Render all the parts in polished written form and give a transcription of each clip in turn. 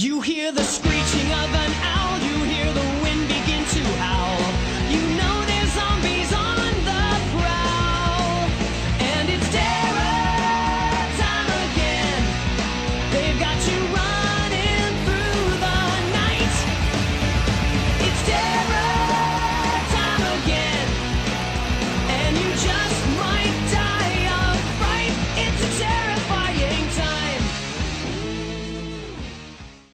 You hear the screeching of an owl, you hear the wind begin to howl. You know there's zombies on the prowl, and it's terror time again. They've got you running through the night. It's terror time again, and you just might die of fright. It's a terrifying time.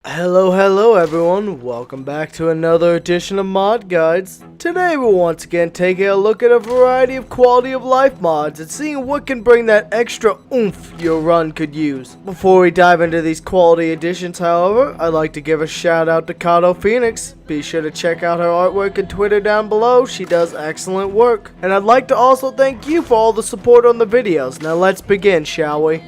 Hello everyone, welcome back to another edition of Mod Guides. Today we're once again taking a look at a variety of quality of life mods and seeing what can bring that extra oomph your run could use. Before we dive into these quality additions, however, I'd like to give a shout out to Katophoenix. Be sure to check out her artwork and Twitter down below, she does excellent work. And I'd like to also thank you for all the support on the videos. Now let's begin, shall we?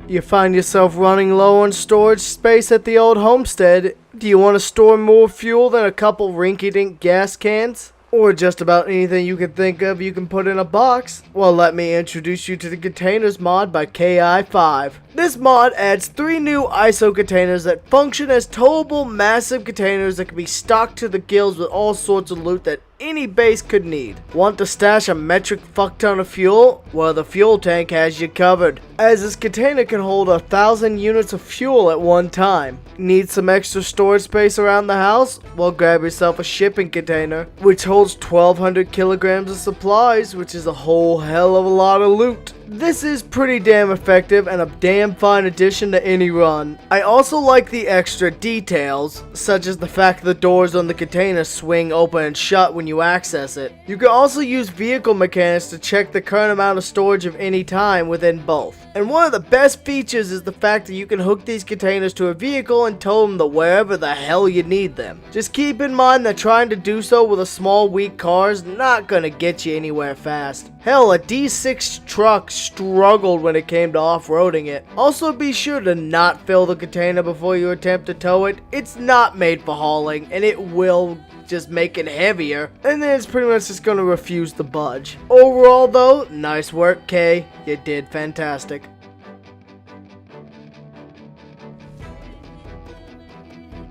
You find yourself running low on storage space at the old homestead. Do you want to store more fuel than a couple rinky-dink gas cans? Or just about anything you can think of you can put in a box? Well, let me introduce you to the Containers mod by KI5. This mod adds 3 new ISO containers that function as towable massive containers that can be stocked to the gills with all sorts of loot that any base could need. Want to stash a metric fuckton of fuel? Well, the fuel tank has you covered, as this container can hold 1,000 units of fuel at one time. Need some extra storage space around the house? Well, grab yourself a shipping container, which holds 1,200 kilograms of supplies, which is a whole hell of a lot of loot. This is pretty damn effective and a damn fine addition to any run. I also like the extra details, such as the fact the doors on the container swing open and shut when you access it. You can also use vehicle mechanics to check the current amount of storage of any time within both. And one of the best features is the fact that you can hook these containers to a vehicle and tow them to wherever the hell you need them. Just keep in mind that trying to do so with a small weak car is not gonna get you anywhere fast. Hell, a D6 truck struggled when it came to off-roading it. Also, be sure to not fill the container before you attempt to tow it. It's not made for hauling, and it will just make it heavier, and then it's pretty much just gonna refuse to budge. Overall though, nice work, Kay. You did fantastic.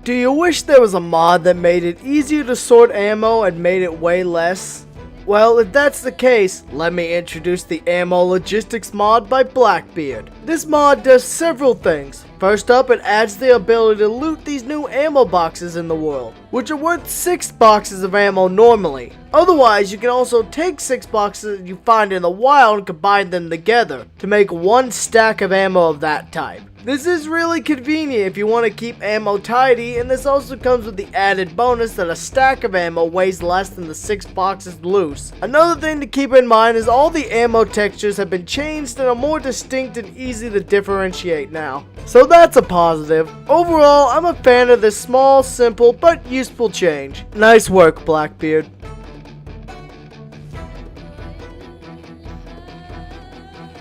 Do you wish there was a mod that made it easier to sort ammo and made it weigh less? Well, if that's the case, let me introduce the Ammo Logistics mod by Blackbeard. This mod does several things. First up, it adds the ability to loot these new ammo boxes in the world, which are worth 6 boxes of ammo normally. Otherwise, you can also take 6 boxes that you find in the wild and combine them together to make 1 stack of ammo of that type. This is really convenient if you want to keep ammo tidy, and this also comes with the added bonus that a stack of ammo weighs less than the 6 boxes loose. Another thing to keep in mind is all the ammo textures have been changed and are more distinct and easy to differentiate now. So that's a positive. Overall, I'm a fan of this small, simple, but useful change. Nice work, Blackbeard.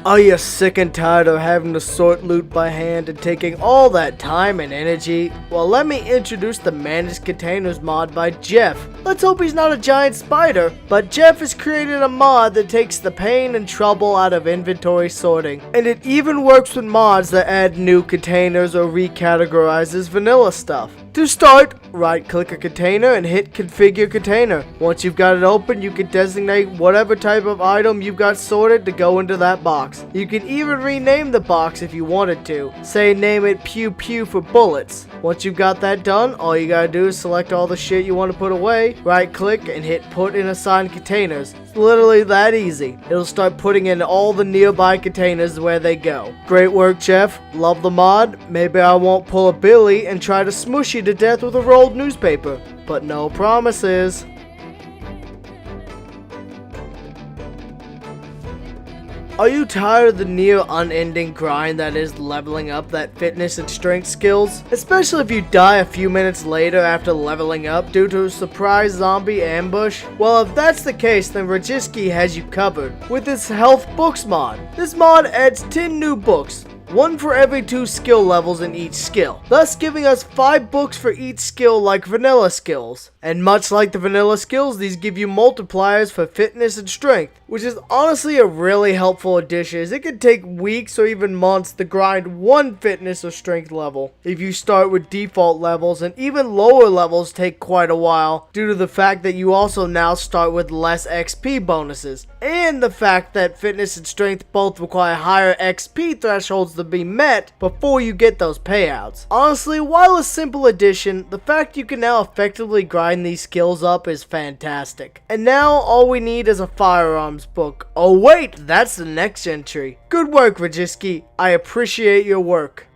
Are you sick and tired of having to sort loot by hand and taking all that time and energy? Well, let me introduce the Managed Containers mod by Jeff. Let's hope he's not a giant spider, but Jeff has created a mod that takes the pain and trouble out of inventory sorting. And it even works with mods that add new containers or recategorizes vanilla stuff. To start, right-click a container and hit Configure Container. Once you've got it open, you can designate whatever type of item you've got sorted to go into that box. You can even rename the box if you wanted to. Say name it Pew Pew for bullets. Once you've got that done, all you gotta do is select all the shit you want to put away, right-click and hit Put in Assigned Containers. It's literally that easy. It'll start putting in all the nearby containers where they go. Great work, Jeff. Love the mod. Maybe I won't pull a Billy and try to smush you to death with a rolled newspaper, but no promises. Are you tired of the near unending grind that is leveling up that fitness and strength skills? Especially if you die a few minutes later after leveling up due to a surprise zombie ambush? Well, if that's the case, then REGISKY'S has you covered with this Health Books mod. This mod adds 10 new books, one for every 2 skill levels in each skill, thus giving us 5 books for each skill like vanilla skills. And much like the vanilla skills, these give you multipliers for fitness and strength, which is honestly a really helpful addition, as it could take weeks or even months to grind one fitness or strength level. If you start with default levels, and even lower levels take quite a while due to the fact that you also now start with less XP bonuses, and the fact that fitness and strength both require higher XP thresholds to be met before you get those payouts. Honestly, while a simple addition, the fact you can now effectively grind these skills up is fantastic. And now all we need is a firearms book. Oh wait, that's the next entry. Good work, REGISKY. I appreciate your work.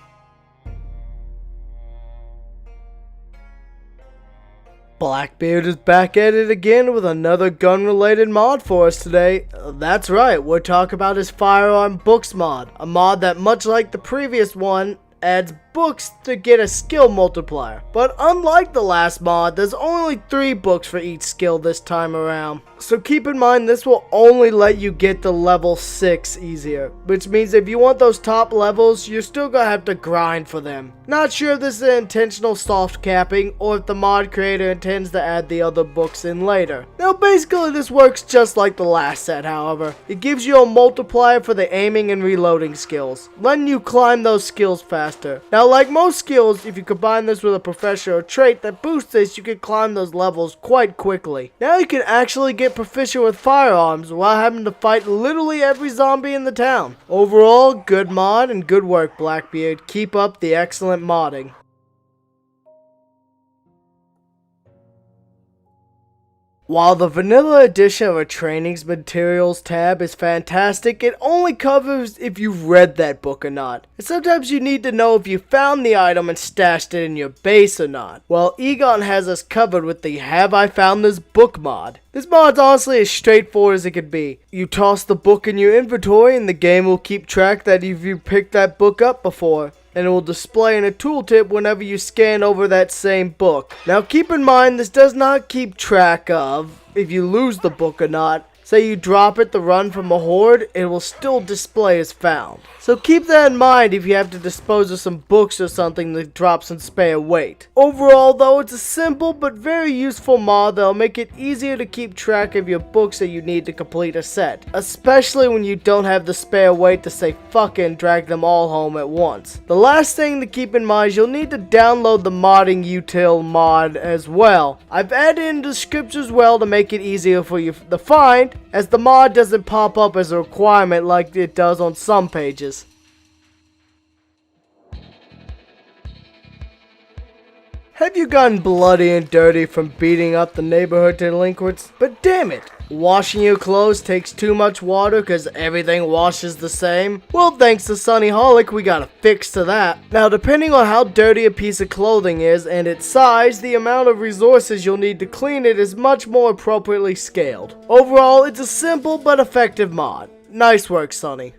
Blackbeard is back at it again with another gun-related mod for us today. That's right, we're talking about his Firearm Books mod. A mod that, much like the previous one, adds books to get a skill multiplier. But unlike the last mod, there's only 3 books for each skill this time around. So keep in mind this will only let you get to level 6 easier, which means if you want those top levels, you're still gonna have to grind for them. Not sure if this is an intentional soft capping or if the mod creator intends to add the other books in later. Now basically this works just like the last set, however. It gives you a multiplier for the aiming and reloading skills, letting you climb those skills faster. Now like most skills, if you combine this with a professional trait that boosts this, you can climb those levels quite quickly. Now you can actually get proficient with firearms while having to fight literally every zombie in the town. Overall, good mod and good work, Blackbeard. Keep up the excellent modding. While the vanilla edition of a training's materials tab is fantastic, it only covers if you've read that book or not. And sometimes you need to know if you found the item and stashed it in your base or not. Well, Eggon has us covered with the Have I Found This Book mod. This mod's honestly as straightforward as it could be. You toss the book in your inventory and the game will keep track that if you picked that book up before, and it will display in a tooltip whenever you scan over that same book. Now keep in mind this does not keep track of if you lose the book or not. Say you drop it to run from a horde, it will still display as found. So keep that in mind if you have to dispose of some books or something that drops some spare weight. Overall though, it's a simple but very useful mod that will make it easier to keep track of your books that you need to complete a set. Especially when you don't have the spare weight to say fuck it and drag them all home at once. The last thing to keep in mind is you'll need to download the modding util mod as well. I've added in the scripts as well to make it easier for you to find, as the mod doesn't pop up as a requirement like it does on some pages. Have you gotten bloody and dirty from beating up the neighborhood delinquents? But damn it! Washing your clothes takes too much water because everything washes the same? Well, thanks to Sunnyholic, we got a fix to that. Now, depending on how dirty a piece of clothing is and its size, the amount of resources you'll need to clean it is much more appropriately scaled. Overall, it's a simple but effective mod. Nice work, Sunny.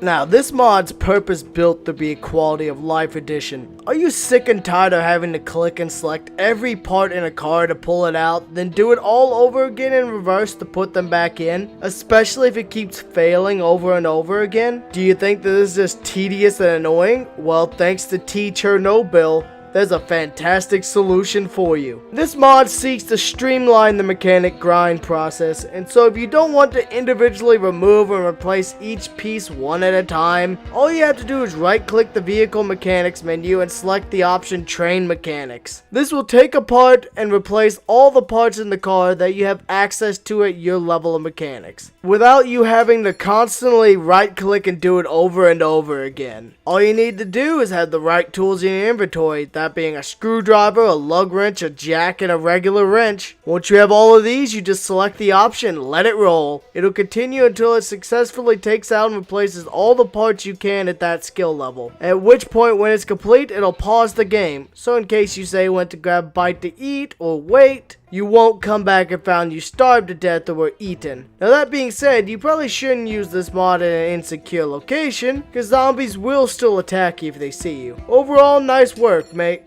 Now, this mod's purpose-built to be a quality of life edition. Are you sick and tired of having to click and select every part in a car to pull it out, then do it all over again in reverse to put them back in? Especially if it keeps failing over and over again? Do you think that this is just tedious and annoying? Well, thanks to T. Chernobyl, there's a fantastic solution for you. This mod seeks to streamline the mechanic grind process, and so if you don't want to individually remove and replace each piece one at a time, all you have to do is right click the vehicle mechanics menu and select the option train mechanics. This will take apart and replace all the parts in the car that you have access to at your level of mechanics, without you having to constantly right click and do it over and over again. All you need to do is have the right tools in your inventory, that being a screwdriver, a lug wrench, a jack, and a regular wrench. Once you have all of these, you just select the option, let it roll. It'll continue until it successfully takes out and replaces all the parts you can at that skill level. At which point, when it's complete, it'll pause the game. So in case you say went to grab a bite to eat or wait, you won't come back and found you starved to death or were eaten. Now that being said, you probably shouldn't use this mod in an insecure location, because zombies will still attack you if they see you. Overall, nice work, mate.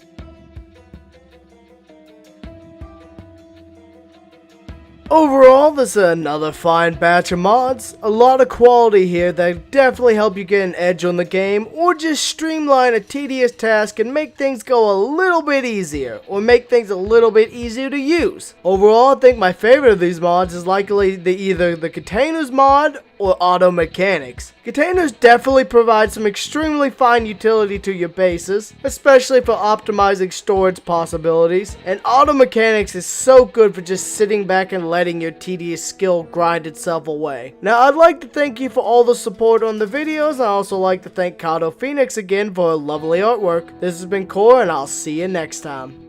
Overall, this is another fine batch of mods. A lot of quality here that definitely help you get an edge on the game, or just streamline a tedious task and make things go a little bit easier, or make things a little bit easier to use. Overall, I think my favorite of these mods is likely either the Containers mod or Auto Mechanics. Containers definitely provide some extremely fine utility to your bases, especially for optimizing storage possibilities, and Auto Mechanics is so good for just sitting back and letting your tedious skill grind itself away. Now, I'd like to thank you for all the support on the videos, and I'd also like to thank Katophoenix again for her lovely artwork. This has been Core, and I'll see you next time.